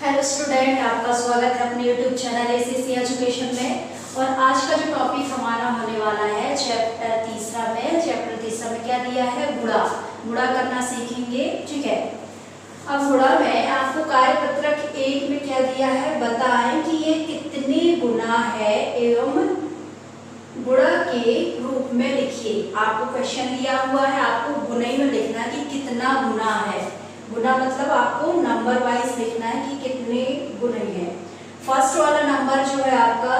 Hello student, आपका स्वागत है अपने यूट्यूब चैनल एसीसी एजुकेशन में। और आज का जो टॉपिक हमारा होने वाला है चैप्टर तीसरा में क्या दिया है, गुणा करना सीखेंगे। ठीक है, अब गुणा में आपको कार्यपत्रक 1 में क्या दिया है, बताएं कि ये कितने गुना है एवं गुणा के रूप में लिखिए। आपको क्वेश्चन दिया हुआ है, आपको गुणे में लिखना है कि कितना गुना है। गुना मतलब आपको नंबर वाइज लिखना है कि कितने गुणे हैं। फर्स्ट वाला नंबर जो है आपका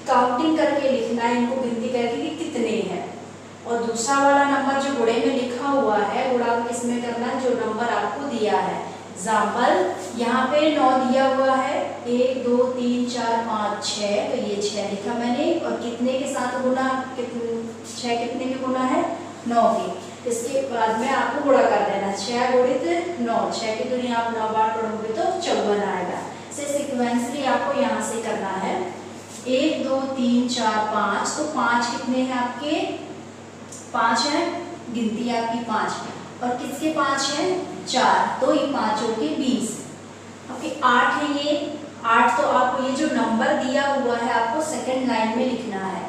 काउंटिंग करके लिखना है, इनको गिनती करके कि कितने हैं। और दूसरा वाला नंबर जो गुणे में लिखा हुआ है, गुणा किसमें करना है, जो नंबर आपको दिया है। एग्जाम्पल यहाँ पे 9 दिया हुआ है, 1 2 3 4 5 6, तो ये 6 लिखा मैंने। और कितने के साथ गुना, 6 कितने के गुना है, 9 के। इसके बाद में आपको गुणा कर देना, 6 गुणित 9, 6 की दुनिया आप 9 बार पढ़ोगे तो 54 आएगा। इसे सीक्वेंसली आपको यहाँ से करना है, 1 2 3 4 5, तो 5 कितने हैं आपके, 5 है, गिनती आपकी 5। और किसके 5 है, 4, तो ये 5 हो गए 20। ओके, 8 है ये 8, तो आपको ये जो नंबर दिया हुआ है आपको सेकंड लाइन में लिखना है,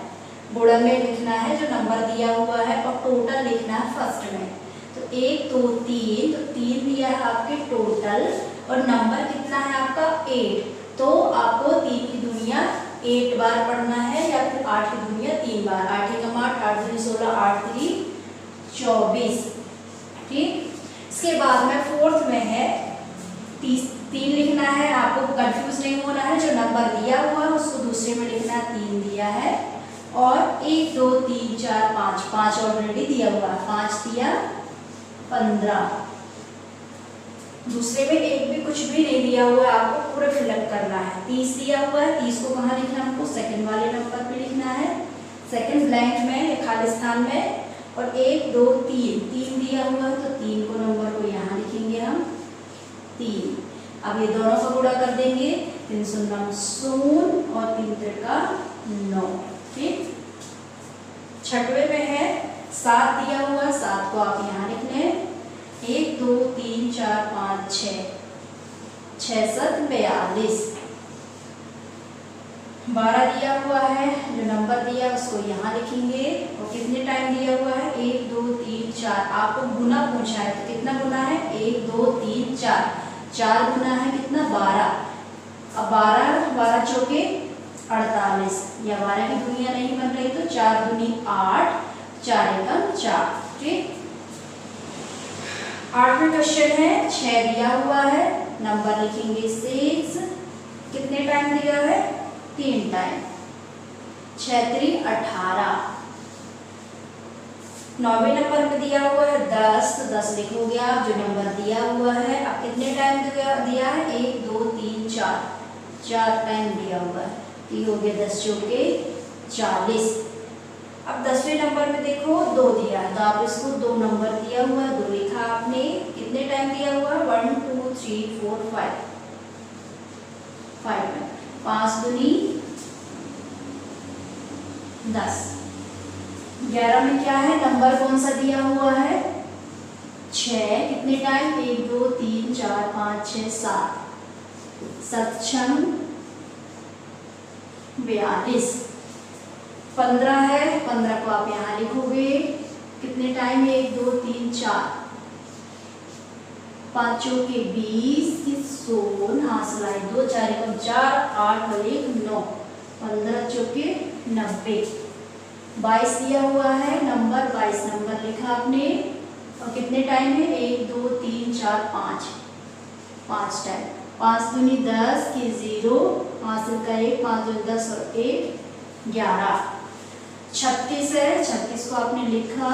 गुणा में लिखना है जो नंबर दिया हुआ है, और टोटल लिखना है फर्स्ट में। तो 1 2 3, तो 3 दिया है आपके टोटल, और नंबर कितना है आपका 8, तो आपको 3 की दुनिया 8 बार पढ़ना है, या फिर 8 की दुनिया 3 बार। 8 एकम 8, 8 दूनी 16, 8 3 24। ठीक, इसके बाद में फोर्थ में है 3 लिखना है। आपको कंफ्यूज नहीं होना है, जो नंबर दिया हुआ है उसको दूसरे में लिखना है, 3 दिया है। और 1 2 3 4 5, 5 ऑलरेडी दिया हुआ है, 5 दिया 15। दूसरे में एक भी कुछ भी नहीं दिया हुआ है, आपको पूरा फिलअप करना है। 30 दिया हुआ है, 30 को कहाँ लिखना है, हमको सेकंड वाले नंबर पे लिखना है, सेकंड ब्लैंक में, खाली स्थान में। और 1 2 3 दिया हुआ है, तो 3 को नंबर को यहाँ लिखेंगे हम 3। अब ये दोनों का गुणा कर देंगे, 3 शून्य शून्य और 3 त्रिका 9। ठीक, छठवें में है 7 दिया हुआ है, 7 को आप यहाँ लिख लें, 1 2 3 4 5 6, 6 7 42। 12 दिया हुआ है, जो नंबर दिया है उसको यहाँ लिखेंगे। और कितने टाइम दिया हुआ है, 1 2 3 4। आपको गुना पूछा है, तो कितना गुना है, 1 2 3 4, 4 गुना है कितना, 12। अब 12 चौके 48, या 12 की दुनिया नहीं बन रही तो 4 दूनी 8, 4 एकम 4। ठीक, 8वां क्वेश्चन है, 6 दिया हुआ है, नंबर लिखेंगे 6। कितने टाइम दिया है, 3 टाइम, 6 3 18। 9वें नंबर पे दिया हुआ है 10, तो 10 लिखोगे आप जो नंबर दिया हुआ है। अब कितने टाइम दिया है, 1 2 3 4, 4 टाइम दिया हुआ है, तो हो गया 10 चौके 40। अब 10वें नंबर में देखो 2 दिया है, तो आप इसको 2 नंबर दिया हुआ है, 2 लिखा आपने। कितने टाइम दिया हुआ है, 1 2 3 4 5, 5 में 5 दूनी 10। 11 में क्या है, नंबर कौन सा दिया हुआ है, 6। कितने टाइम, 1 2 3 4 5 6 7, 7 6 42। 15 है, 15 को आप यहाँ लिखोगे, कितने टाइम, 1 2 3 4, 5 चौके 20, 16, हाँ सिलाई 2, 4 एकम 4, 8 और 1 9, 15 चौके 90। 22 दिया हुआ है, नंबर 22 नंबर लिखा आपने। और कितने टाइम है, 1 2 3 4 5, 5 टाइम, 5 दूनी 10 की 0, 5 का 1, 5 दूनी 10 और 1 11। 36 है, 36 को आपने लिखा,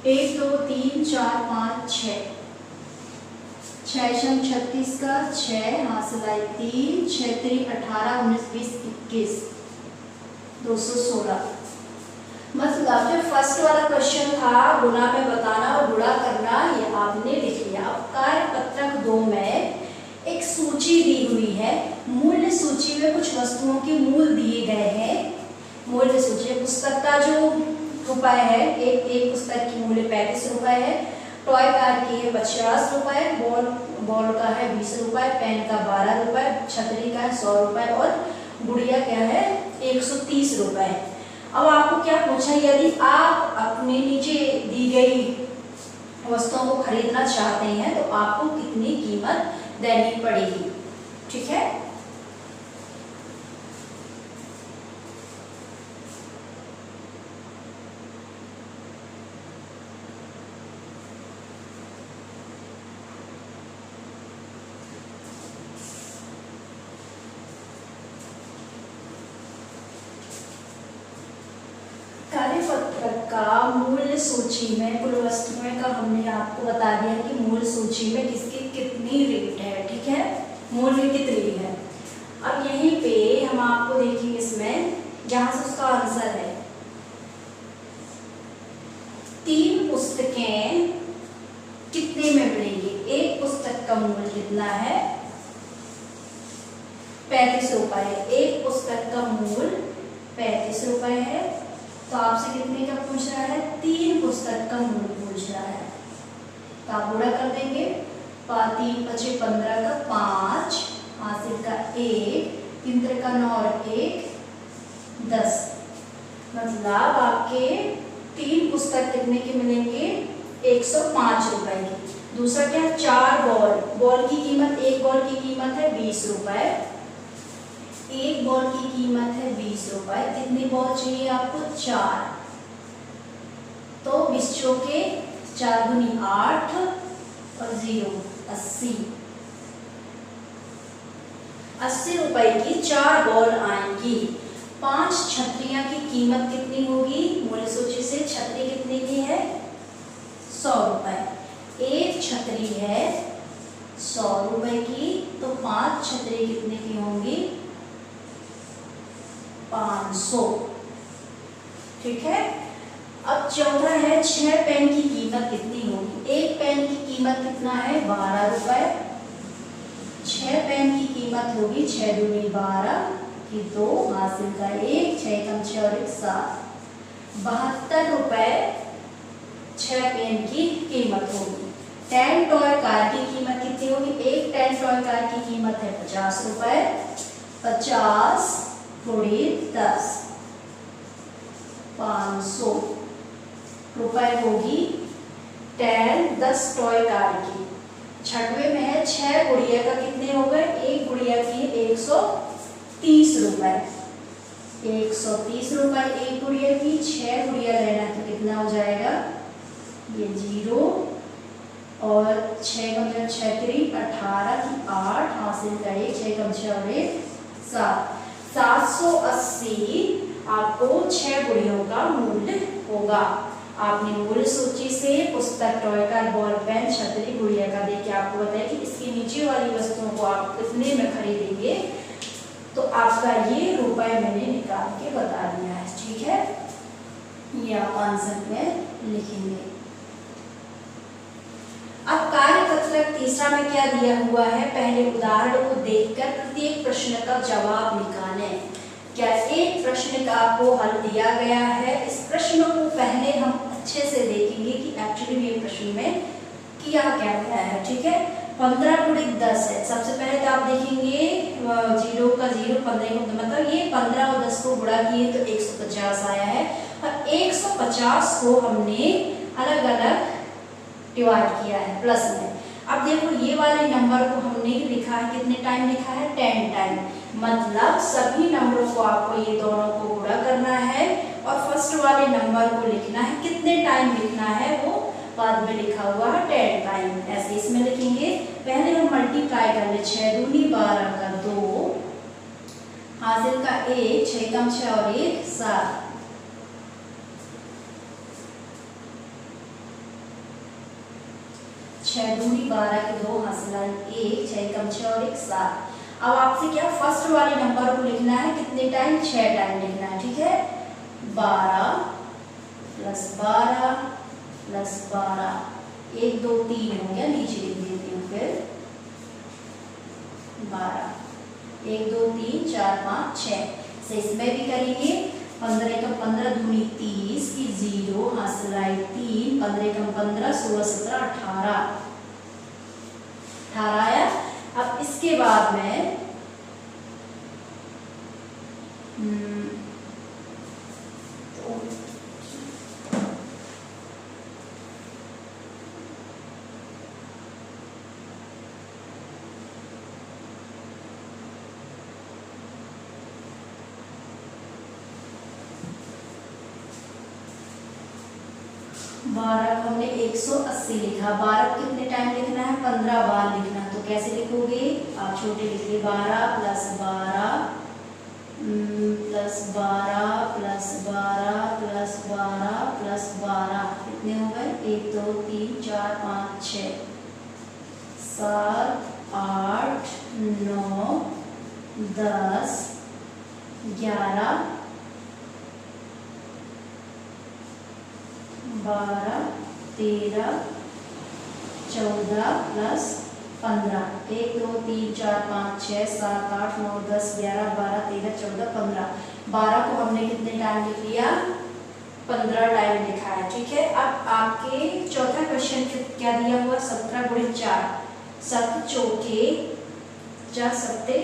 1 2 3 4 5 6, 6 शम 36 का 6, हाँ सिलाई 3, 6 3 18 19 20 21, 216। मतलब जो फर्स्ट वाला क्वेश्चन था गुणा में बताना और गुणा करना, ये आपने लिख लिया। अब कार्यपत्रक 2 में एक सूची दी हुई है, मूल्य सूची में कुछ वस्तुओं के मूल्य दिए गए हैं। मूल्य सूची, पुस्तक का जो रुपए है, एक पुस्तक की मूल्य 35 रुपए है, टॉय कार की है 50 रुपए, बॉल बॉल का है 20 रुपए, पेन का 12 रुपए, छतरी का है 100 रुपए और गुड़िया क्या है 130 रुपए। अब आपको क्या पूछा, यदि आप अपने नीचे दी गई वस्तुओं को खरीदना चाहते हैं तो आपको कितनी कीमत देनी पड़ेगी। ठीक है, कार्यपत्रक का मूल्य सूची में कुल वस्तुओं का हमने आपको बता दिया कि मूल्य सूची में किसकी कितनी रेट है। ठीक है, मूल्य कितनी है। अब यहीं पे हम आपको देखेंगे इसमें जहां से उसका आंसर है, 3 पुस्तकें कितने में मिलेंगी। एक पुस्तक का मूल्य कितना है 35 रुपए, एक पुस्तक का मूल्य 35 रुपए है। तो आपसे कितने का पूछ रहा है, 3 पुस्तक का मूल्य पूछ रहा है। तो आप गुणा कर देंगे, 3 × 5 = 15 का 5, हासिल का 1, 3 × 3 = 9 और 1 10। मतलब आपके 3 पुस्तक कितने के मिलेंगे 105 रुपए की। दूसरा क्या, 4 बॉल की कीमत, एक बॉल की कीमत है 20 रुपए, एक बॉल की कीमत है 20 रुपए। कितनी बॉल चाहिए आपको 4, तो 20 चौके 4 दूनी 8 और 0 80 रुपए की 4 बॉल आएंगी। 5 छतरियां की कीमत कितनी होगी, मूल्य सूची से छतरी कितने की है 100 रुपए। एक छतरी है 100 रुपए की, तो 5 छतरी कितने की होंगी 500। ठीक है, अब चौथा है 6 पेन की कीमत कितनी होगी। एक पेन की कीमत कितना है 12 रुपए, 6 पेन की कीमत होगी 6 दूनी 12 की 2, हासिल का 1, 6 कम 6 और 1 7, 72 रुपए 6 पेन की कीमत होगी। 10 टॉय कार की कीमत कितनी होगी, एक 10 टॉय कार की कीमत है 50 रुपए, 50 × 10 500 रुपए होगी 10 टॉय कार की। छठवें में है 6 गुड़िया का कितने हो गए, एक गुड़िया की 130 रुपए, 130 रुपए एक गुड़िया की। 6 गुड़िया लेना तो कितना हो जाएगा, ये 0 और 6 × 6 = 18 की 8, हासिल का 1, 6 × 6 और 1 7, 780 आपको 6 गुड़ियों का मूल्य होगा। आपने मूल्य सूची से पुस्तक, टॉय कार, बॉल पेन, छतरी, गुड़िया का देखिए आपको बताया कि इसके नीचे वाली वस्तुओं को आप कितने में खरीदेंगे, तो आपका ये रुपए मैंने निकाल के बता दिया है। ठीक है, ये आप आंसर में लिखेंगे। अब कार्यपत्रक तीसरा में क्या दिया हुआ है, पहले उदाहरण को देखकर प्रत्येक प्रश्न का जवाब निकालें। क्या एक प्रश्न का आपको हल दिया गया है, इस प्रश्न को पहले हम अच्छे से देखेंगे कि एक्चुअली ये प्रश्न में किया क्या गया है। ठीक है, 15 × 10 है। सबसे पहले तो आप देखेंगे 0 का 0, 15 का मतलब ये 15 और 10 को गुणा किए तो 150 आया है, और 150 को हमने अलग अलग डिवाइड किया है प्लस में। अब देखो ये वाले नंबर को हमने लिखा है, कितने टाइम लिखा है 10 टाइम, मतलब सभी नंबरों को आपको ये दोनों को गुणा करना है और फर्स्ट वाले नंबर को लिखना है। कितने टाइम लिखना है वो बाद में लिखा हुआ है 10 टाइम, ऐसे इसमें लिखेंगे। पहले हम मल्टीप्लाई कर ले, 6 दूनी 12 का 2, हासिल का 1, 6 कम 6 और 1 7, 6 दूनी 12 की 2, हासिल 1, 6 कम 6 और 1 7। अब आपसे क्या फर्स्ट वाले नंबर को लिखना है, कितने टाइम 6 टाइम लिखना है। ठीक है, 12 + 12 + 12, 1 2 3 हो गया, नीचे लिख देती हूँ फिर 12, 1 2 3 4 5 6 से इसमें भी करेंगे। 15 का 15 दूनी 30 की 0, हासिल 3, 15 का 15 16 17 18, 18 आया। अब इसके बाद में 12 को हमने 180 लिखा। 12 को कितने टाइम लिखना है? 15 बार लिखना है। तो कैसे लिखोगे आप? छोटे लिखिए 12 plus 12 plus 12 plus 12 plus 12 plus 12 कितने हो गए? 1 2 3 4 5 6 7 8 9 10 11 12 13 14 प्लस 15 1 2 3 4 5 6 7 8 9 10 11 12 13 14 15 12 को हमने कितने टाइम लिख लिया? 15 टाइम लिखा है। ठीक है। अब आपके चौथा क्वेश्चन क्या दिया हुआ? 17 गुणे 4 7 चौके 4 सत्ते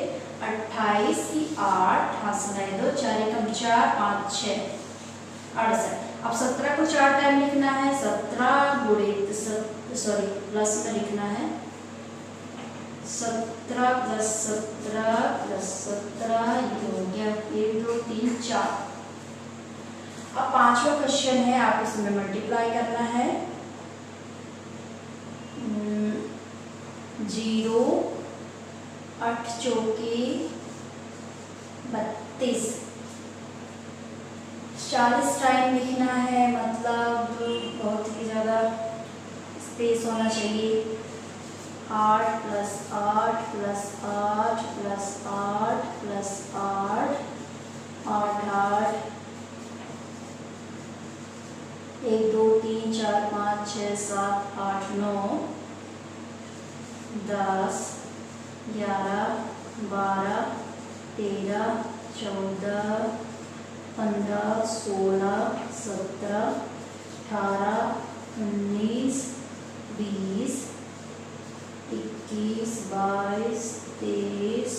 28 8 हाथ सुनाई दो 4 एकम 4 5 6 68। अब 17 को 4 टाइम लिखना है। 17 गुणे प्लस में लिखना है 17 प्लस 17 प्लस 17 ये हो गया 1 2 3 4। अब पांचवा क्वेश्चन है, आप इसमें मल्टीप्लाई करना है। 0 8 चौके 32 40 टाइम लिखना है। मतलब बहुत ही ज़्यादा स्पेस होना चाहिए। 8 प्लस 8 प्लस 8 प्लस 8 प्लस 8 8 8 1 2 3 4 5 6 7 8 9 10 11 12 13 14 15 16 17 18 19 20 21 22 23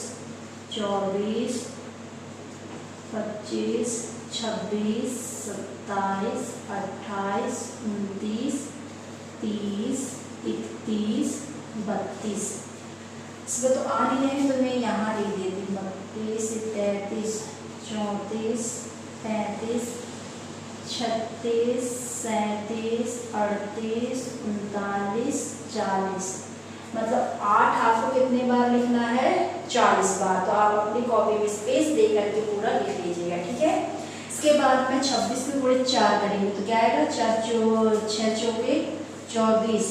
24 25 26 27 28 29 30 31 32। इसमें तो आ नहीं है तो मैं यहाँ लिख देती हूँ 32 33 34 35 36 37 38 39 40। मतलब 8 आपको कितने बार लिखना है? 40 बार। तो आप अपनी कॉपी में स्पेस दे करके पूरा लिख लीजिएगा। ठीक है। इसके बाद में 26 में पूरे 4 करेंगे तो क्या आएगा? 6 चौके 24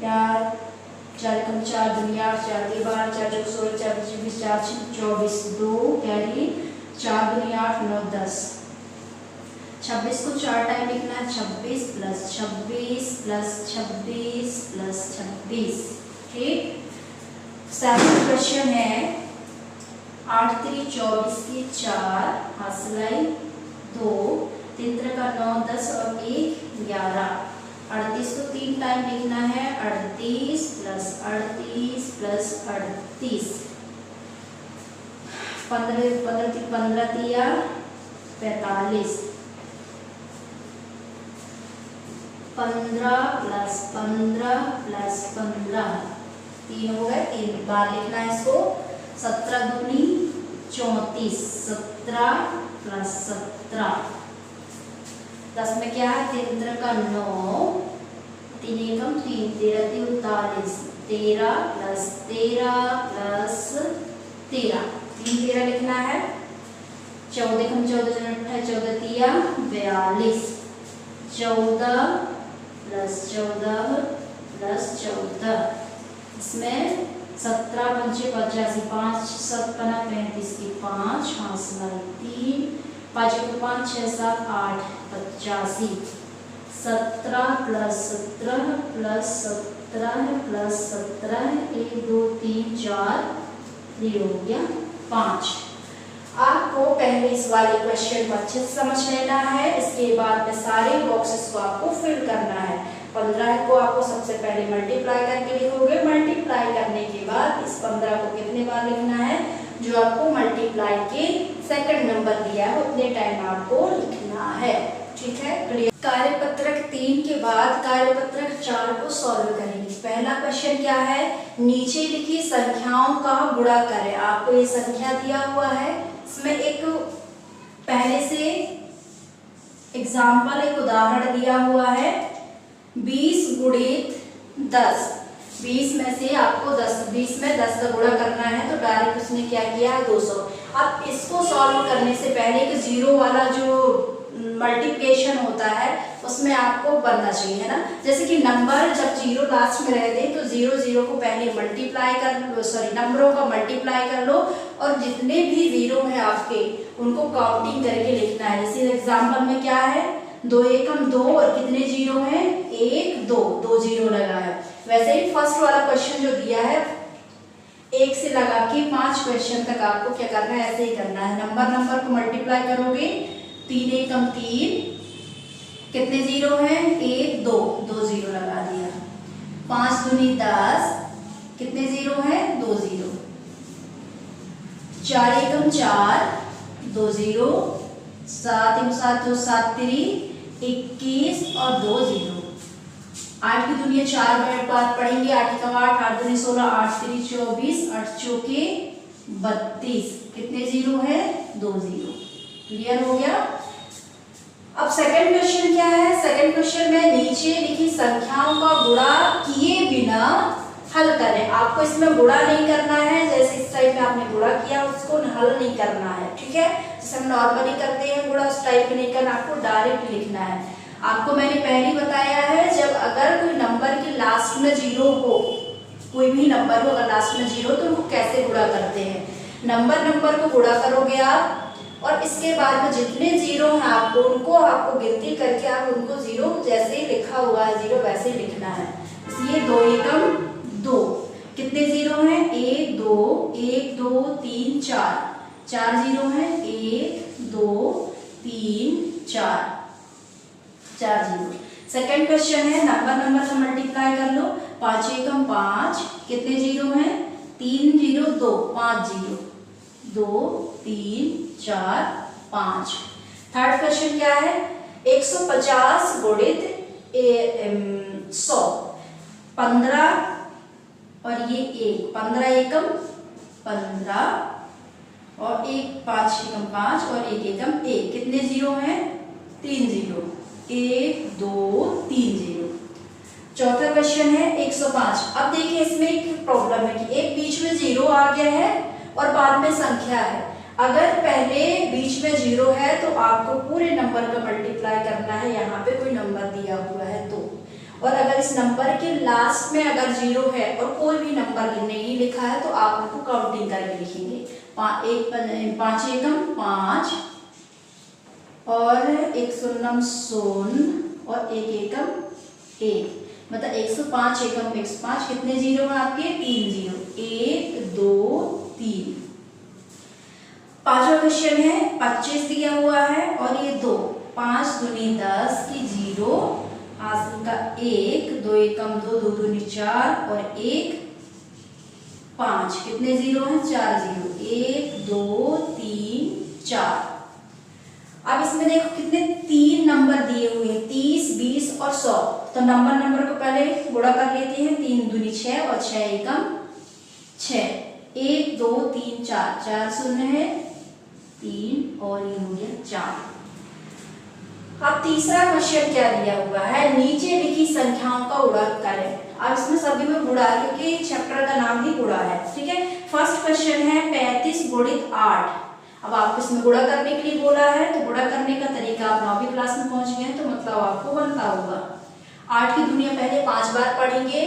या 4 एकम 4 दुनिया 4 के बार 4 चौक 16 4 25 4 24 2 कैरी 4 दुनिया 8 9 10। 26 को 4 टाइम लिखना है। 26 प्लस 26 प्लस 26 प्लस 26। ठीक। 7वां क्वेश्चन है 8 3 24 की 4 हाथ सिलाई 2 3 3 का 9 10 और 1 11। 38 को 3 टाइम लिखना है। 38 प्लस 38 प्लस 38 15 दिया 45 15 प्लस 15 प्लस 15 3 हो गए। 3 बार लिखना है इसको। 17 दूनी 34 17 प्लस 17 10 में क्या है? 3 3 का 9 3 एकम 3 13 3 39 13 प्लस 13 प्लस 13 3 13 लिखना है। 14 एकम 14 14 तिया 42 14 प्लस 14 प्लस 14। इसमें 17 पंचे 85 5 7 35 की 5 हाथ 3 5 5 6 7 8 85। 17 प्लस 17 प्लस 17 प्लस 17 1 2 3 4 ये हो गया 5। आपको पहले इस वाले क्वेश्चन को अच्छे से समझ लेना है। इसके बाद में सारे बॉक्सेस को आपको फिल करना है। 15 को आपको सबसे पहले मल्टीप्लाई करके लिखोगे। मल्टीप्लाई करने के बाद इस 15 को कितने बार लिखना है, जो आपको मल्टीप्लाई के सेकंड नंबर दिया है उतने टाइम आपको लिखना है। ठीक है, क्लियर। कार्यपत्रक 3 के बाद कार्यपत्रक 4 को सॉल्व करेंगे। पहला क्वेश्चन क्या है, नीचे लिखी संख्याओं का गुणा करें। आपको ये संख्या दिया हुआ है, इसमें एक पहले से एग्जाम्पल, एक उदाहरण दिया हुआ है 20 गुणित 10। 20 में से आपको 20 में 10 का गुणा करना है, तो डायरेक्ट उसने क्या किया है 200। अब इसको सॉल्व करने से पहले एक जीरो वाला जो मल्टीप्लिकेशन होता है उसमें आपको बनना चाहिए, है ना। जैसे कि नंबर जब जीरो लास्ट में रहते तो जीरो जीरो को पहले मल्टीप्लाई कर लो, सॉरी नंबरों का मल्टीप्लाई कर लो, और जितने भी जीरो हैं आपके उनको काउंटिंग करके लिखना है। जैसे एग्जाम्पल में क्या है, 2 एकम 2 और कितने जीरो हैं 1 2, 2 जीरो लगा है। वैसे ही फर्स्ट वाला क्वेश्चन जो दिया है 1 से लगा के 5 क्वेश्चन तक आपको क्या करना है, ऐसे ही करना है। नंबर को मल्टीप्लाई करोगे, 3 एकम 3, कितने जीरो हैं 1 2, 2 जीरो लगा दिया। 5 दूनी 10, कितने जीरो हैं 2 जीरो। 4 एकम 4, 2 जीरो। 7 एकम 7 2 7 3 21 और 2 जीरो। 8 की दुनिया 4 बार पढ़ेंगे। 8 एकम 8, 8 दूनी 16, 8 3 24, 8 चौके 32, कितने जीरो है 2 जीरो। क्लियर हो गया। अब सेकंड क्वेश्चन क्या है, सेकंड क्वेश्चन में नीचे लिखी संख्याओं का गुणा किए बिना हल करें। आपको इसमें गुणा नहीं करना है, जैसे इस टाइप में आपने गुणा किया उसको हल नहीं करना है। ठीक है, जैसे हम नॉर्मली करते हैं गुणा, उस टाइप में नहीं करना, आपको डायरेक्ट लिखना है। आपको मैंने पहले ही बताया है, जब अगर कोई नंबर के लास्ट में जीरो हो, कोई भी नंबर हो अगर लास्ट में जीरो, तो उनको कैसे गुणा करते हैं। नंबर को गुणा करोगे आप, और इसके बाद में जितने जीरो हैं आपको गिनती करके आप उनको जीरो जैसे ही लिखा हुआ है जीरो वैसे ही लिखना है। इसलिए 2 एकम 2, कितने जीरो हैं 1 2 1 2 3 4, 4 जीरो हैं 1 2 3 4, 4 जीरो। सेकंड क्वेश्चन है नंबर से मल्टीप्लाई कर लो। 5 एकम 5, कितने जीरो हैं 3 जीरो 2, 5 जीरो। 2 3 4 5। थर्ड क्वेश्चन क्या है, 150 गुणित 100। 15 और ये 1, 15 एकम 15 और 1 5 एकम 5 और 1 एकम 1, कितने जीरो हैं 3 जीरो। 1 2 3 जीरो। चौथा क्वेश्चन है 105। अब देखिए इसमें एक प्रॉब्लम है कि एक बीच में जीरो आ गया है और बाद में संख्या है। अगर पहले बीच में जीरो है तो आपको पूरे नंबर का मल्टीप्लाई करना है, यहाँ पे कोई नंबर दिया हुआ है तो। और अगर इस नंबर के लास्ट में अगर जीरो है और कोई भी नंबर नहीं लिखा है तो आप उनको काउंटिंग करके लिखेंगे। 5 एकम 5 और 1 शून्यम शून्य और 1 एकम 1, मतलब 105 एकम 105, कितने जीरो हैं आपके 3 जीरो। 1 2 3। पांचवा क्वेश्चन है 25 दिया हुआ है और ये 2, 5 दूनी 10 की जीरो, हासिल का 1, 2 एकम 2, 2 दूनी 4 और 1 5, कितने जीरो हैं 4 जीरो। 1 2 3 4। अब इसमें देखो कितने 3 नंबर दिए हुए हैं, 30 20 और 100। तो नंबर को पहले गुणा कर लेते हैं। 3 दूनी 6 और 6 एकम 6। 1 2 3 4, 4 शून्य है 3 और ये हो गया 4। अब तीसरा क्वेश्चन क्या दिया हुआ है, नीचे लिखी संख्याओं का गुणा करें। अब इसमें सभी में गुणा, क्योंकि चैप्टर का नाम ही गुणा है। ठीक है, फर्स्ट क्वेश्चन है 35 गुणित 8। अब आपको इसमें गुणा करने के लिए बोला है, तो गुणा करने का तरीका आप 9वीं क्लास में पहुंच गए हैं तो मतलब आपको बनता होगा। 8 की दुनिया पहले 5 बार पढ़ेंगे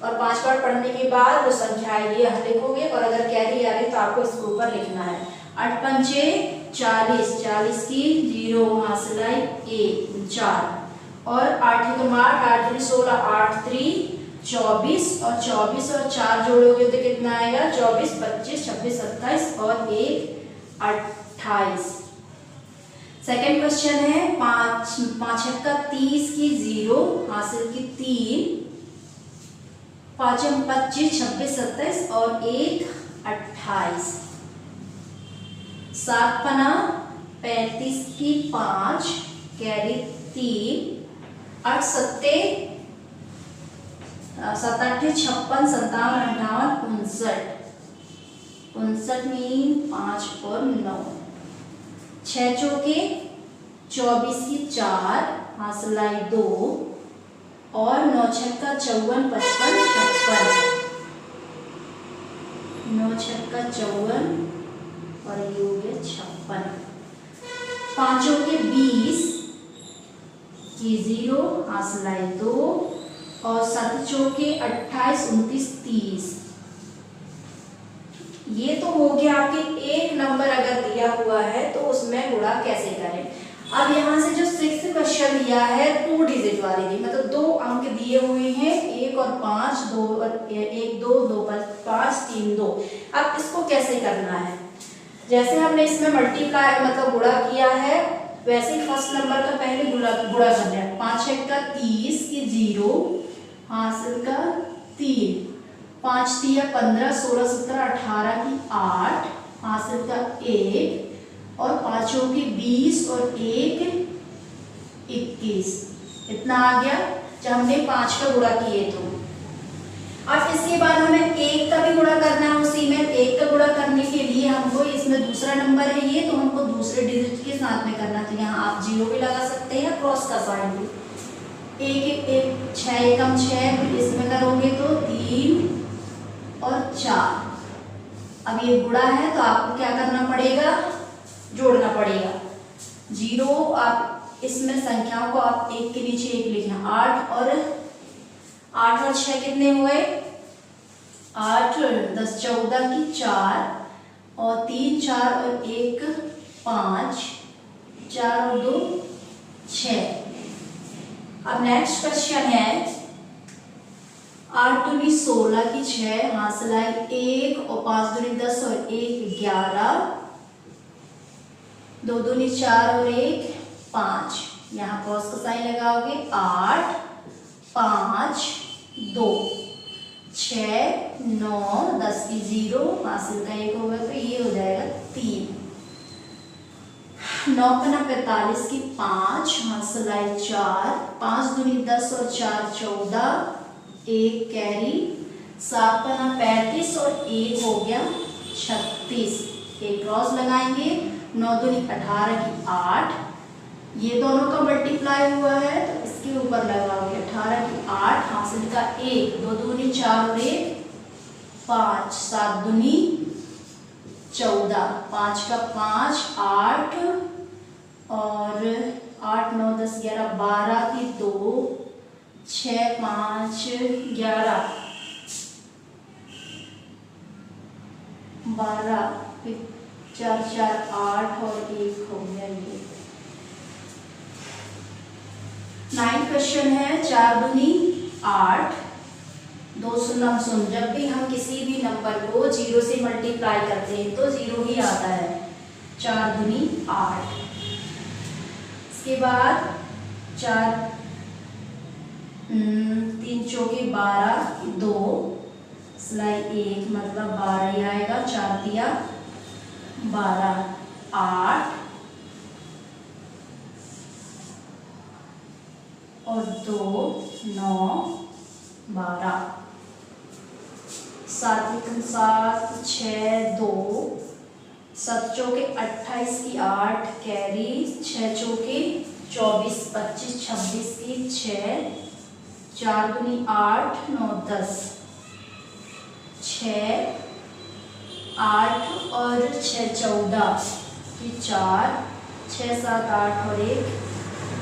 और 5 बार पढ़ने के बाद वो संख्या आएगी यहाँ लिखोगे, और अगर कैरी आ रही तो आपको इसके ऊपर लिखना है। 8 पंचे 40, 40 की जीरो वहां से लाई 1 4 और 8 एकम 8, 8 दूनी 16, 8 3 24 और 24 और 4 जोड़ोगे तो कितना आएगा 24 25 26 27 और 1 28। सेकंड क्वेश्चन है 5 5 का 30 की 0 हासिल की 3, 5 25 26 27 और 1 28, 7 पना 35 की 5 कैरी 3, 8 सत्ते 7 8 56 57 58 59, 59 में 5 और 9, 6 चौके 24 की 4 हासिल आई 2 और 9 छक्का 54 55 56, 9 छक्का 54 और ये हो गया 56, 5 चौके 20 की 0 हासिल आई 2 और 7 चौके 28 29 30। ये तो हो गया आपके एक नंबर अगर दिया हुआ है तो उसमें गुणा कैसे करें। अब यहाँ से जो 6th क्वेश्चन दिया है 2 डिजिट वाले दी, मतलब 2 अंक दिए हुए हैं 1 और 5, 2 और 1 2 2 5 3 2। अब इसको कैसे करना है, जैसे हमने इसमें मल्टीप्लाई मतलब गुणा किया है वैसे ही फर्स्ट नंबर का पहले गुणा करना है। 5 का 30 की 0 हासिल का 3, 5 3 15 16 17 18 की 8 हासिल का 1 और 5 की 20 और 1 21। इतना आ गया जब हमने 5 का गुणा किए तो। अब इसके बाद हमें 1 का भी गुणा करना है उसी में। 1 का गुणा करने के लिए हमको इसमें दूसरा नंबर है ये, तो हमको दूसरे डिजिट के साथ में करना। तो यहाँ आप 0 भी लगा सकते हैं, क्रॉस का साइन भी। 1 6 एकम 6 इसमें करोगे तो 3 और 4। अब ये गुणा है तो आपको क्या करना पड़ेगा, जोड़ना पड़ेगा। 0 आप इसमें संख्याओं को आप एक के नीचे एक लिखें। 8 और 6 कितने हुए, 8 10 14 की 4 और 3 4 और 1 5, 4 और 2 6। अब नेक्स्ट क्वेश्चन है 8 दूनी 16 की 6 हासिल आई 1 और 5 दूनी 10 और 1 11, 2 दूनी 4 और 1 5। यहाँ क्रॉस का साइन लगाओगे। 8 5 2 6 9 10 की 0 हासिल का 1 होगा तो ये हो जाएगा 3। 9 पना 45 की 5 हासिल आई 4, 5 दूनी 10 और 4 14, 1 कैरी, 7 पना 35 और 1 हो गया 36। एक क्रॉस लगाएंगे। 9 दूनी 18 की 8, ये दोनों का मल्टीप्लाई हुआ है तो इसके ऊपर लगाओगे। 18 की 8 हासिल का 1, 2 दूनी 4 और 1 5, 7 दूनी 14, 5 का 5 8 और 8 9 10 11 12 की 2 6 5 11 12 4 4 8 और 1 हो गया ये। 9 क्वेश्चन है 4 दूनी 8, 2 शून्य शून्य। जब भी हम किसी भी नंबर को 0 से मल्टीप्लाई करते हैं तो 0 ही आता है। 4 दूनी 8। इसके बाद 4 3 चौके 12 2 सिलाई 1 मतलब 12 ही आएगा। 4 दिया 12 8 और 2 9 12, 7 7 6 2, 7 चौके 28 की 8 कैरी, 6 चौके 24 25 26 की 6, 4 दूनी 8 9 10, 6 8 और 6 14 की 4, 6 7 8 और 1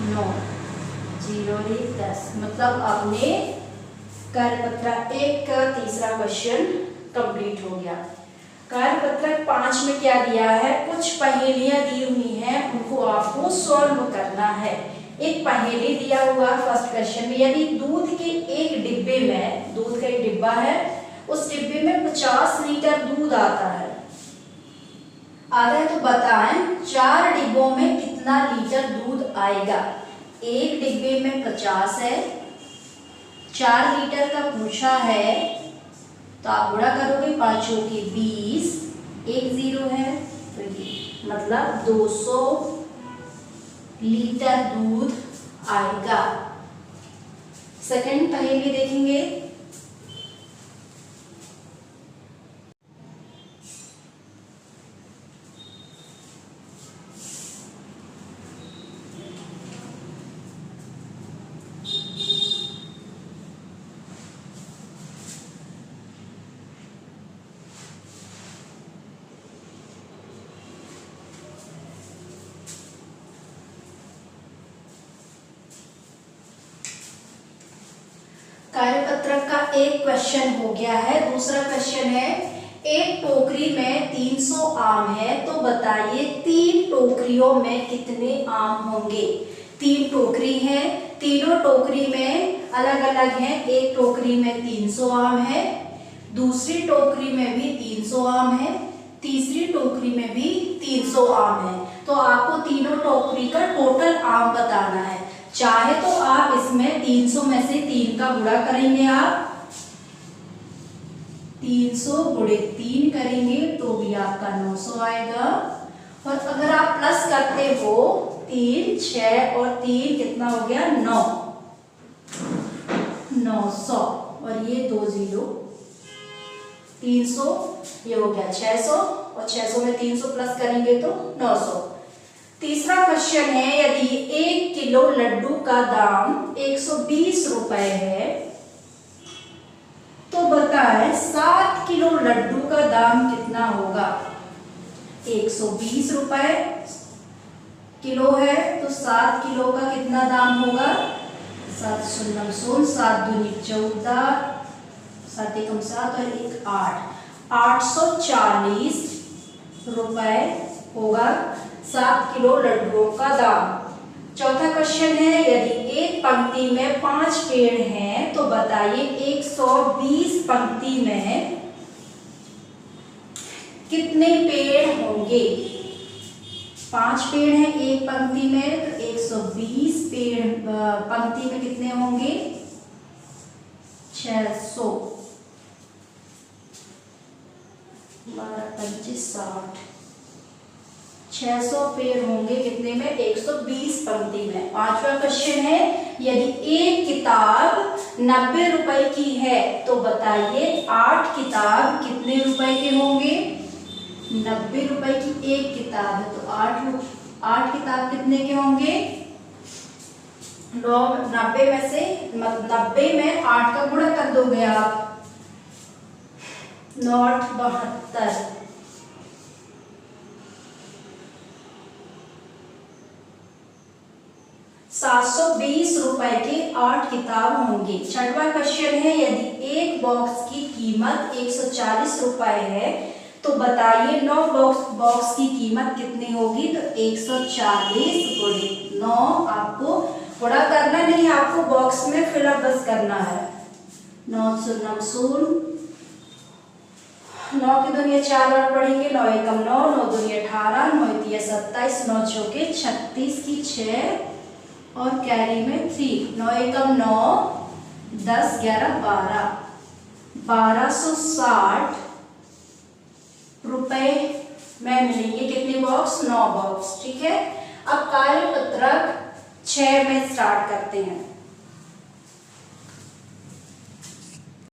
9, 0 1 10। मतलब आपने कार्यपत्रक 1 का तीसरा क्वेश्चन कंप्लीट हो गया। कार्यपत्रक 5 में क्या दिया है, कुछ पहेलियां दी हुई हैं, उनको आपको सॉल्व करना है। एक पहेली दिया हुआ फर्स्ट क्वेश्चन में, यदि दूध के एक डिब्बे में, दूध का एक डिब्बा है, उस डिब्बे में 50 लीटर दूध आता है आधा है तो बताएं 4 डिब्बों में कितना लीटर दूध आएगा। एक डिब्बे में 50 है, 4 लीटर का पूछा है, तो आप गुणा करोगे, 5 के 20, एक 0 है, तो ये मतलब 200 लीटर दूध आएगा। सेकंड पहेली देखेंगे। कार्यपत्रक का एक क्वेश्चन हो गया है। दूसरा क्वेश्चन है, एक टोकरी में 300 आम है, तो बताइए 3 टोकरियों में कितने आम होंगे। 3 टोकरी हैं, तीनों टोकरी में अलग अलग हैं। एक टोकरी में 300 आम है, दूसरी टोकरी में भी 300 आम है, तीसरी टोकरी में भी 300 आम है। तो आपको तीनों टोकरी का टोटल आम बताना है। चाहे तो आप इसमें 300 में से 3 का गुणा करेंगे, आप 300 गुणे 3 करेंगे तो भी आपका 900 आएगा। और अगर आप प्लस करते हो 3, 6 और 3 कितना हो गया 9, 900 और ये 2 0, 300 ये हो गया 600 और 600 में 300 प्लस करेंगे तो 900। तीसरा क्वेश्चन है, यदि 1 किलो लड्डू का दाम 120 रुपए है, तो बताएं 7 किलो लड्डू का दाम कितना होगा। 120 रुपए किलो है तो 7 किलो का कितना दाम होगा। 7 शून्य 7 दूनी 14, 7 एकम 7 और 1 8, 840 रुपए होगा 7 किलो लड्डुओं का दाम। चौथा क्वेश्चन है, यदि एक पंक्ति में 5 पेड़ हैं, तो बताइए 120 पंक्ति में कितने पेड़ होंगे। 5 पेड़ हैं एक पंक्ति में, तो 120 पेड़ पंक्ति में कितने होंगे 600, 12 25 60, 600 पेड़ होंगे कितने में 120 पंक्ति में। पांचवा क्वेश्चन है, यदि एक किताब 90 रुपए की है, तो बताइए 8 किताब कितने रुपए के होंगे। 90 रुपए की एक किताब है तो 8 किताब कितने के होंगे। 90 में से 90 में 8 का गुणा कर दोगे आप, 9 8 72, 720 रुपए के 8 किताब होंगे। छठवां क्वेश्चन है, यदि एक बॉक्स की कीमत 140 रुपए है, तो बताइए 9 बॉक्स की कीमत कितनी होगी। तो 140 गुणे 9, आपको गुणा करना नहीं, आपको बॉक्स में फिलअप बस करना है। 9 शून्य 0, 9 की दुनिया 4 बार पढ़ेंगे, 9 एकम 9, 9 दुनिया 18, 9 तिया 27, 9 चौके 36 की 6 और कैरी में 3, 9 एकम 9, 10 11 12, 1260 रुपए में मिलेंगे कितने बॉक्स 9 बॉक्स। ठीक है, अब कार्यपत्रक 6 में स्टार्ट करते हैं।